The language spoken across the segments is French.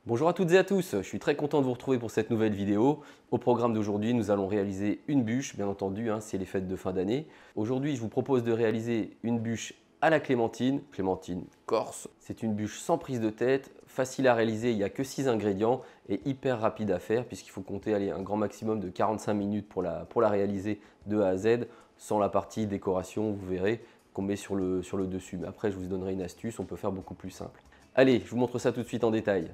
Bonjour à toutes et à tous, je suis très content de vous retrouver pour cette nouvelle vidéo. Au programme d'aujourd'hui, nous allons réaliser une bûche, bien entendu, c'est les fêtes de fin d'année. Aujourd'hui, je vous propose de réaliser une bûche à la clémentine, clémentine corse. C'est une bûche sans prise de tête, facile à réaliser, il n'y a que 6 ingrédients et hyper rapide à faire puisqu'il faut compter un grand maximum de 45 minutes pour la réaliser de A à Z, sans la partie décoration, vous verrez, qu'on met sur le dessus. Mais après, je vous donnerai une astuce, on peut faire beaucoup plus simple. Allez, je vous montre ça tout de suite en détail.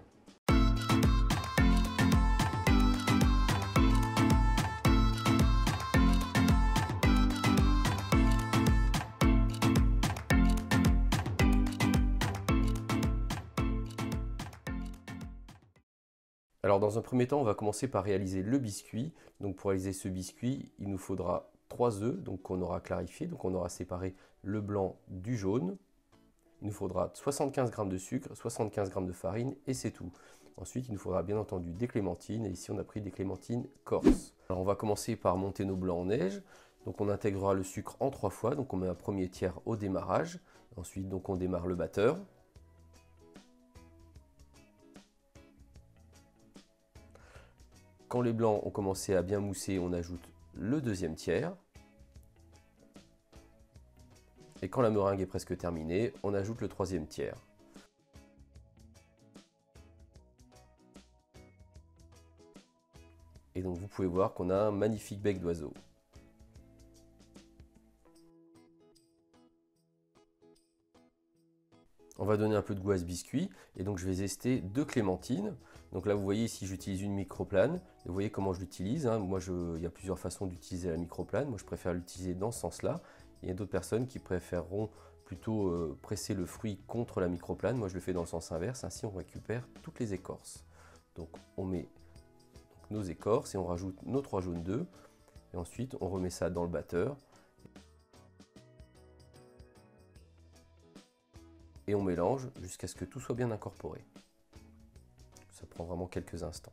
Alors dans un premier temps, on va commencer par réaliser le biscuit. Donc pour réaliser ce biscuit, il nous faudra 3 œufs qu'on aura clarifiés, donc on aura séparé le blanc du jaune. Il nous faudra 75 g de sucre, 75 g de farine et c'est tout. Ensuite, il nous faudra bien entendu des clémentines et ici on a pris des clémentines corse. Alors on va commencer par monter nos blancs en neige. Donc on intégrera le sucre en 3 fois, donc on met un premier tiers au démarrage. Ensuite donc on démarre le batteur. Quand les blancs ont commencé à bien mousser, on ajoute le deuxième tiers. Et quand la meringue est presque terminée, on ajoute le troisième tiers. Et donc vous pouvez voir qu'on a un magnifique bec d'oiseau. On va donner un peu de goût à ce biscuit et donc je vais zester 2 clémentines. Donc là vous voyez ici j'utilise une microplane. Et vous voyez comment je l'utilise. Moi il y a plusieurs façons d'utiliser la microplane. Moi je préfère l'utiliser dans ce sens-là. Il y a d'autres personnes qui préféreront plutôt presser le fruit contre la microplane. Moi je le fais dans le sens inverse. Ainsi on récupère toutes les écorces. Donc on met nos écorces et on rajoute nos 3 jaunes d'œufs. Et ensuite on remet ça dans le batteur. Et on mélange jusqu'à ce que tout soit bien incorporé. Ça prend vraiment quelques instants.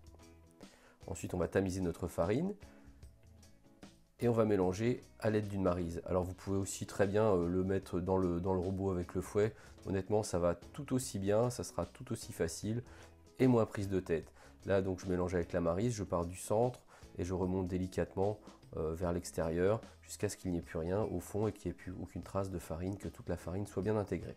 Ensuite, on va tamiser notre farine et on va mélanger à l'aide d'une maryse. Alors, vous pouvez aussi très bien le mettre dans le robot avec le fouet. Honnêtement, ça va tout aussi bien, ça sera tout aussi facile et moins prise de tête. Là, donc, je mélange avec la maryse, je pars du centre et je remonte délicatement vers l'extérieur jusqu'à ce qu'il n'y ait plus rien au fond et qu'il n'y ait plus aucune trace de farine, que toute la farine soit bien intégrée.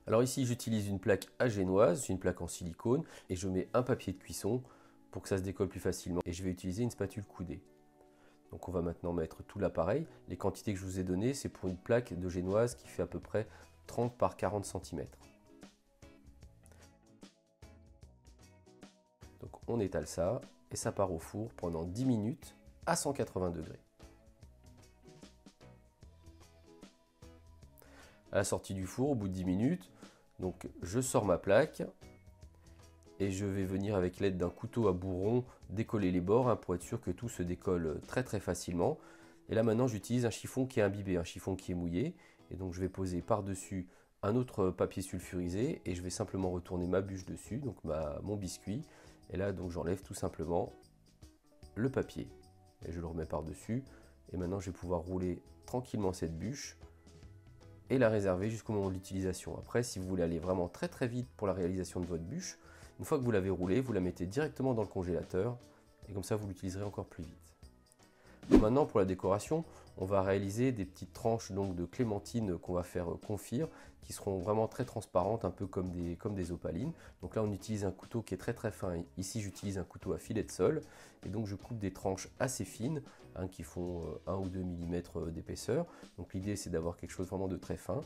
Alors ici j'utilise une plaque à génoise, une plaque en silicone et je mets un papier de cuisson pour que ça se décolle plus facilement et je vais utiliser une spatule coudée. Donc on va maintenant mettre tout l'appareil. Les quantités que je vous ai données, c'est pour une plaque de génoise qui fait à peu près 30 par 40 cm. Donc on étale ça et ça part au four pendant 10 minutes à 180 degrés. À la sortie du four, au bout de 10 minutes, donc je sors ma plaque et je vais venir avec l'aide d'un couteau à bourron décoller les bords pour être sûr que tout se décolle très facilement. Et là maintenant j'utilise un chiffon qui est imbibé, un chiffon qui est mouillé. Et donc je vais poser par-dessus un autre papier sulfurisé et je vais simplement retourner ma bûche dessus, donc mon biscuit. Et là donc j'enlève tout simplement le papier et je le remets par-dessus. Et maintenant je vais pouvoir rouler tranquillement cette bûche et la réserver jusqu'au moment de l'utilisation. Après, si vous voulez aller vraiment très vite pour la réalisation de votre bûche, une fois que vous l'avez roulée, vous la mettez directement dans le congélateur et comme ça vous l'utiliserez encore plus vite. Donc maintenant pour la décoration, on va réaliser des petites tranches donc, de clémentine qu'on va faire confire, qui seront vraiment très transparentes, un peu comme des opalines. Donc là on utilise un couteau qui est très fin. Ici j'utilise un couteau à filet de sol et donc je coupe des tranches assez fines qui font 1 ou 2 mm d'épaisseur. Donc l'idée c'est d'avoir quelque chose vraiment de très fin.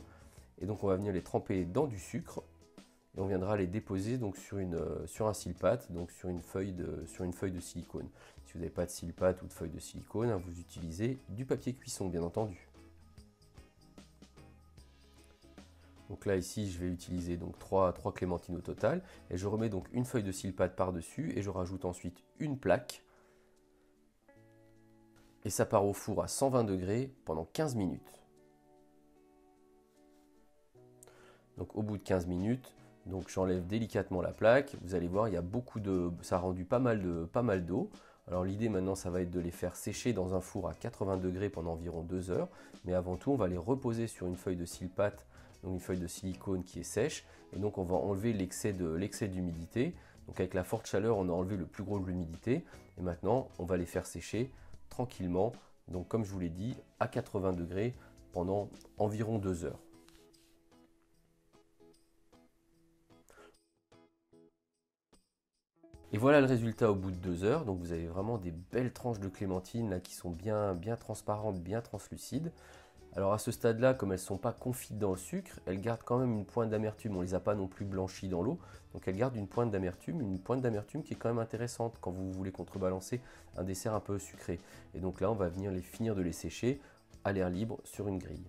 Et donc on va venir les tremper dans du sucre et on viendra les déposer donc sur un silpate, donc sur une feuille de silicone. Si vous n'avez pas de silpate ou de feuille de silicone, vous utilisez du papier cuisson bien entendu. Donc là ici je vais utiliser donc 3 clémentines au total et je remets donc une feuille de silpate par-dessus et je rajoute ensuite une plaque et ça part au four à 120 degrés pendant 15 minutes. Donc au bout de 15 minutes, donc j'enlève délicatement la plaque. Vous allez voir, il y a beaucoup de, ça a rendu pas mal d'eau. Alors l'idée maintenant, ça va être de les faire sécher dans un four à 80 degrés pendant environ 2 heures. Mais avant tout, on va les reposer sur une feuille de silpate, donc une feuille de silicone qui est sèche. Et donc on va enlever l'excès d'humidité. Donc avec la forte chaleur, on a enlevé le plus gros de l'humidité. Et maintenant, on va les faire sécher tranquillement. Donc comme je vous l'ai dit, à 80 degrés pendant environ 2 heures. Et voilà le résultat au bout de 2 heures. Donc vous avez vraiment des belles tranches de clémentine là, qui sont bien transparentes, bien translucides. Alors à ce stade-là, comme elles ne sont pas confites dans le sucre, elles gardent quand même une pointe d'amertume. On ne les a pas non plus blanchies dans l'eau. Donc elles gardent une pointe d'amertume qui est quand même intéressante quand vous voulez contrebalancer un dessert un peu sucré. Et donc là, on va venir finir de les sécher à l'air libre sur une grille.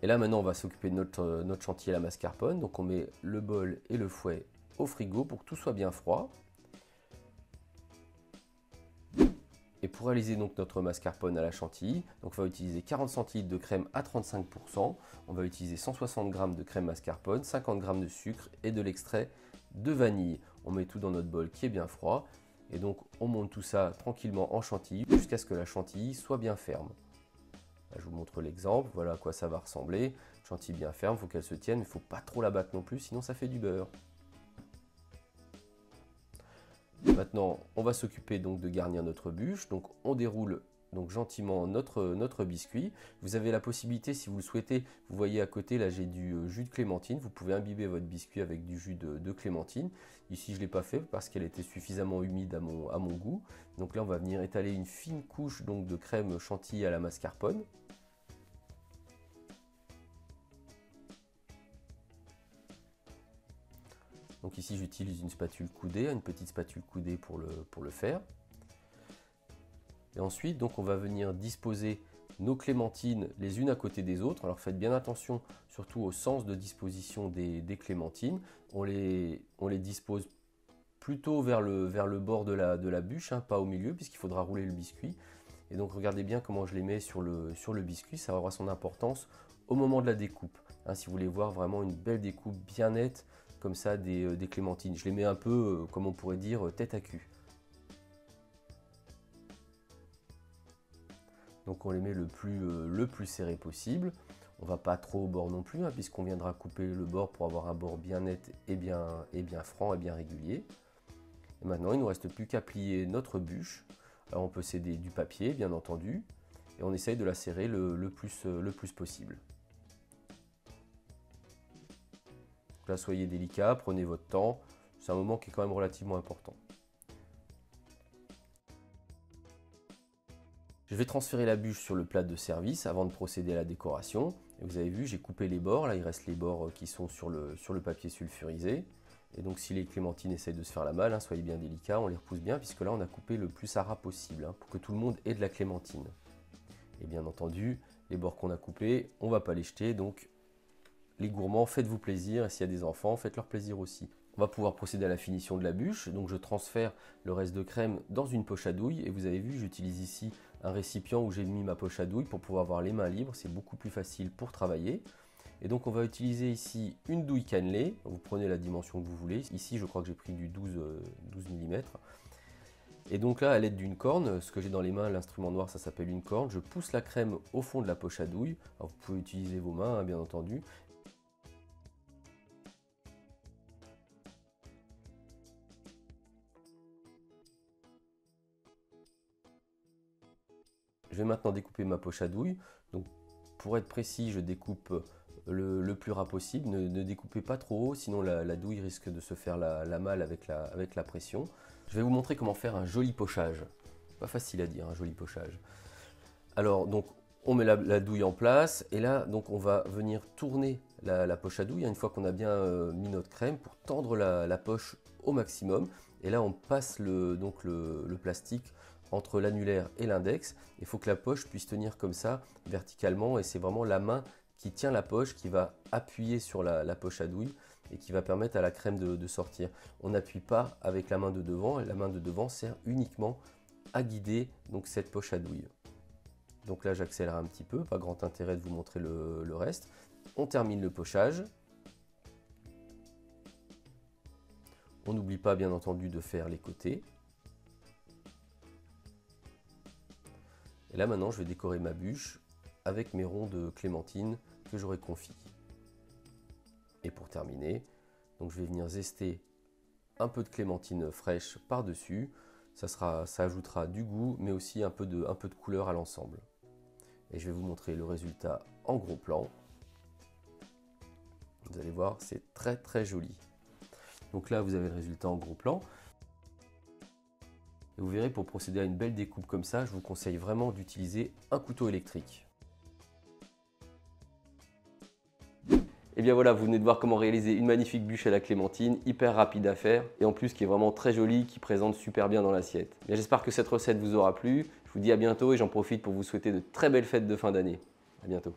Et là maintenant, on va s'occuper de notre chantilly à la mascarpone. Donc on met le bol et le fouet au frigo pour que tout soit bien froid. Et pour réaliser donc notre mascarpone à la chantilly, donc on va utiliser 40 centilitres de crème à 35%, on va utiliser 160 g de crème mascarpone, 50 g de sucre et de l'extrait de vanille. On met tout dans notre bol qui est bien froid et donc on monte tout ça tranquillement en chantilly jusqu'à ce que la chantilly soit bien ferme. Là, je vous montre l'exemple, voilà à quoi ça va ressembler. Chantilly bien ferme, il faut qu'elle se tienne, mais il ne faut pas trop la battre non plus, sinon ça fait du beurre. Maintenant, on va s'occuper donc de garnir notre bûche. Donc, on déroule donc gentiment notre biscuit. Vous avez la possibilité, si vous le souhaitez, vous voyez à côté, là j'ai du jus de clémentine. Vous pouvez imbiber votre biscuit avec du jus de clémentine. Ici, je ne l'ai pas fait parce qu'elle était suffisamment humide à mon goût. Donc là, on va venir étaler une fine couche donc, de crème chantilly à la mascarpone. Donc ici, j'utilise une spatule coudée, une petite spatule coudée pour le faire. Et ensuite, donc, on va venir disposer nos clémentines les unes à côté des autres. Alors faites bien attention surtout au sens de disposition des clémentines. On les dispose plutôt vers le bord de la bûche, hein, pas au milieu, puisqu'il faudra rouler le biscuit. Et donc regardez bien comment je les mets sur le biscuit, ça aura son importance au moment de la découpe. Hein, si vous voulez voir vraiment une belle découpe bien nette, comme ça des clémentines. Je les mets un peu, comme on pourrait dire, tête à cul. Donc on les met le plus serré possible. On ne va pas trop au bord non plus, hein, puisqu'on viendra couper le bord pour avoir un bord bien net et bien franc et bien régulier. Et maintenant, il ne nous reste plus qu'à plier notre bûche. Alors on peut céder du papier, bien entendu, et on essaye de la serrer le plus possible. Là, soyez délicat, prenez votre temps, c'est un moment qui est quand même relativement important. Je vais transférer la bûche sur le plat de service avant de procéder à la décoration. Et vous avez vu, j'ai coupé les bords, là il reste les bords qui sont sur le papier sulfurisé. Et donc si les clémentines essayent de se faire la malle, hein, soyez bien délicats, on les repousse bien, puisque là on a coupé le plus à ras possible, hein, pour que tout le monde ait de la clémentine. Et bien entendu, les bords qu'on a coupés, on ne va pas les jeter, donc les gourmands, faites-vous plaisir, et s'il y a des enfants, faites-leur plaisir aussi. On va pouvoir procéder à la finition de la bûche, donc je transfère le reste de crème dans une poche à douille, et vous avez vu, j'utilise ici un récipient où j'ai mis ma poche à douille pour pouvoir avoir les mains libres, c'est beaucoup plus facile pour travailler. Et donc on va utiliser ici une douille cannelée, vous prenez la dimension que vous voulez, ici je crois que j'ai pris du 12 mm. Et donc là, à l'aide d'une corne, ce que j'ai dans les mains, l'instrument noir, ça s'appelle une corne, je pousse la crème au fond de la poche à douille. Alors vous pouvez utiliser vos mains, hein, bien entendu. Je vais maintenant découper ma poche à douille. Donc, pour être précis, je découpe le plus ras possible. Ne découpez pas trop haut, sinon la douille risque de se faire la malle avec la pression. Je vais vous montrer comment faire un joli pochage. Pas facile à dire, un joli pochage. Alors, donc, on met la douille en place. Et là, donc, on va venir tourner la poche à douille, une fois qu'on a bien mis notre crème, pour tendre la poche au maximum. Et là, on passe le plastique entre l'annulaire et l'index. Il faut que la poche puisse tenir comme ça, verticalement, et c'est vraiment la main qui tient la poche qui va appuyer sur la poche à douille et qui va permettre à la crème de sortir. On n'appuie pas avec la main de devant, et la main de devant sert uniquement à guider donc cette poche à douille. Donc là, j'accélère un petit peu, pas grand intérêt de vous montrer le reste. On termine le pochage. On n'oublie pas bien entendu de faire les côtés. Et là maintenant, je vais décorer ma bûche avec mes ronds de clémentine que j'aurai confit. Et pour terminer, donc je vais venir zester un peu de clémentine fraîche par-dessus. Ça ajoutera du goût, mais aussi un peu de couleur à l'ensemble. Et je vais vous montrer le résultat en gros plan. Vous allez voir, c'est très très joli. Donc là, vous avez le résultat en gros plan. Et vous verrez, pour procéder à une belle découpe comme ça, je vous conseille vraiment d'utiliser un couteau électrique. Et bien voilà, vous venez de voir comment réaliser une magnifique bûche à la clémentine, hyper rapide à faire et en plus qui est vraiment très jolie, qui présente super bien dans l'assiette. J'espère que cette recette vous aura plu. Je vous dis à bientôt et j'en profite pour vous souhaiter de très belles fêtes de fin d'année. À bientôt.